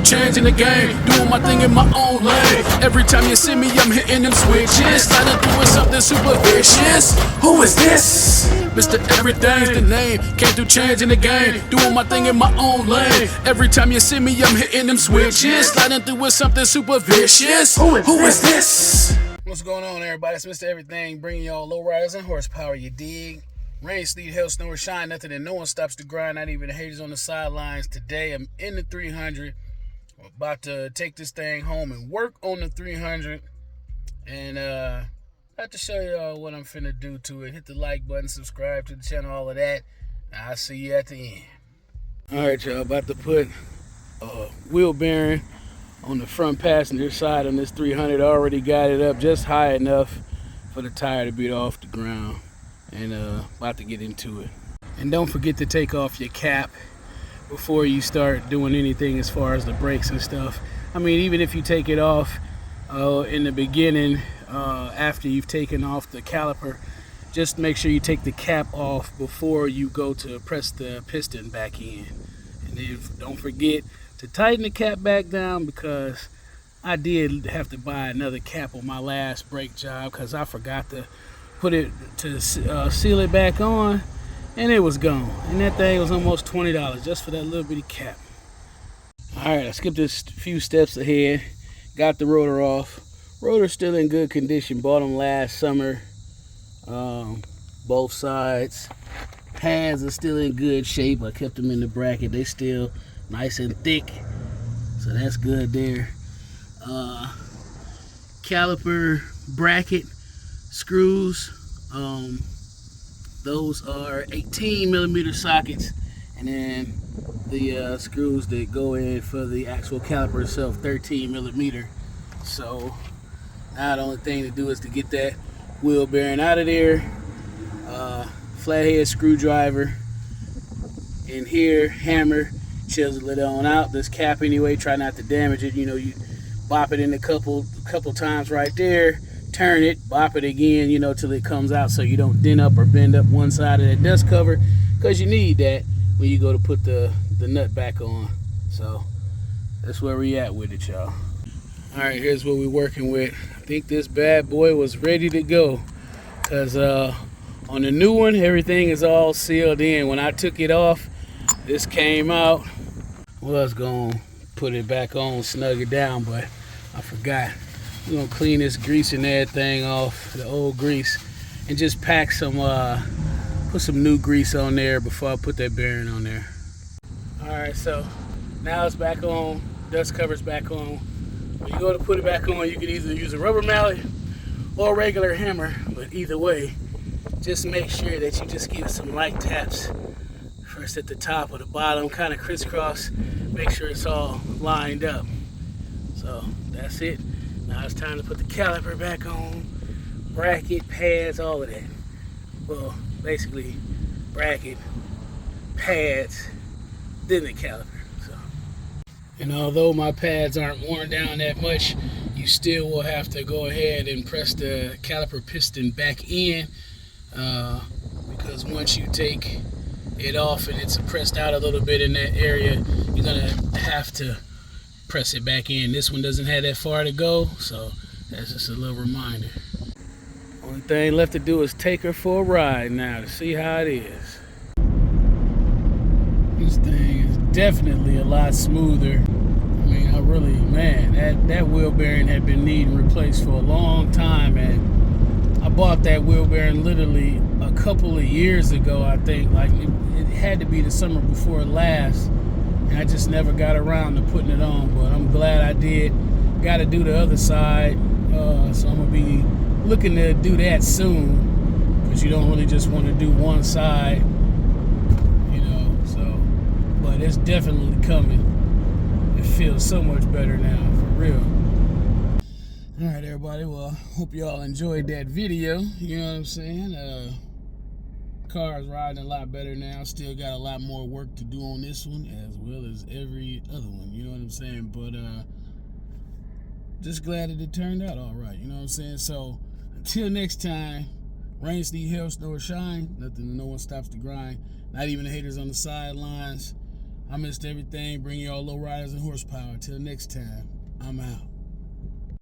changing the game, doing my thing in my own lane. Every time you see me, I'm hitting them switches, sliding through with something super vicious. Who is this? Mr. Everything's the name. Came through changing the game, doing my thing in my own lane. Every time you see me, I'm hitting them switches, sliding through with something super vicious. Who is this? What's going on, everybody? It's Mr. Everything, bringing y'all low riders and horsepower, you dig? Rain, sleet, hail, snow, or shine, nothing and no one stops the grind, not even the haters on the sidelines. Today, I'm in the 300. I'm about to take this thing home and work on the 300. And I have to show y'all what I'm finna do to it. Hit the like button, subscribe to the channel, all of that. I'll see you at the end. All right, y'all, about to put a wheel bearing on the front passenger side on this 300. I already got it up just high enough for the tire to be off the ground. And about to get into it. And don't forget to take off your cap before you start doing anything as far as the brakes and stuff. I mean, even if you take it off in the beginning, after you've taken off the caliper, just make sure you take the cap off before you go to press the piston back in. And then don't forget to tighten the cap back down, because I did have to buy another cap on my last brake job because I forgot to put it to seal it back on, and it was gone. And that thing was almost $20 just for that little bitty cap. Alright, I skipped this few steps ahead, got the rotor off. Rotor's still in good condition, bought them last summer. Both sides. Pads are still in good shape. I kept them in the bracket. They still nice and thick, so that's good there. Caliper bracket screws, those are 18mm sockets, and then the screws that go in for the actual caliper itself, 13mm. So now the only thing to do is to get that wheel bearing out of there. Flathead screwdriver in here, hammer, chisel it on out. This cap anyway, try not to damage it. You know, you bop it in a couple times right there, turn it, bop it again, you know, till it comes out, so you don't dent up or bend up one side of that dust cover, because you need that when you go to put the nut back on. So that's where we at with it, y'all. All right, here's what we're working with. I think this bad boy was ready to go, because on the new one, everything is all sealed in. When I took it off, this came out. Was gonna put it back on, snug it down, but I forgot. We're gonna clean this grease and everything off, the old grease, and just pack some, put some new grease on there before I put that bearing on there. All right, so now it's back on, dust cover's back on. When you go to put it back on, you can either use a rubber mallet or a regular hammer, but either way, just make sure that you just give some light taps. First at the top or the bottom, kind of crisscross, make sure it's all lined up. So that's it. Now it's time to put the caliper back on, bracket, pads, all of that. Well, basically bracket, pads, then the caliper. So, and although my pads aren't worn down that much, you still will have to go ahead and press the caliper piston back in, because once you take it off and it's pressed out a little bit in that area, you're gonna have to press it back in. This one doesn't have that far to go, so that's just a little reminder. Only thing left to do is take her for a ride now to see how it is. This thing is definitely a lot smoother. I mean, I really, man, that wheel bearing had been needing replaced for a long time, and I bought that wheel bearing literally a couple of years ago, I think. Like it had to be the summer before last, and I just never got around to putting it on, but I'm glad I did. Got to do the other side, so I'm gonna be looking to do that soon, because you don't really just want to do one side, you know. So, but it's definitely coming. It feels so much better now, for real. All right, everybody, well, hope y'all enjoyed that video. You know what I'm saying? Car's riding a lot better now. Still got a lot more work to do on this one, as well as every other one. You know what I'm saying? But just glad that it turned out all right. You know what I'm saying? So until next time, rain, sleet, hail, snow, or shine, nothing, no one stops the grind. Not even the haters on the sidelines. I missed everything. Bring y'all low riders and horsepower. Till next time, I'm out.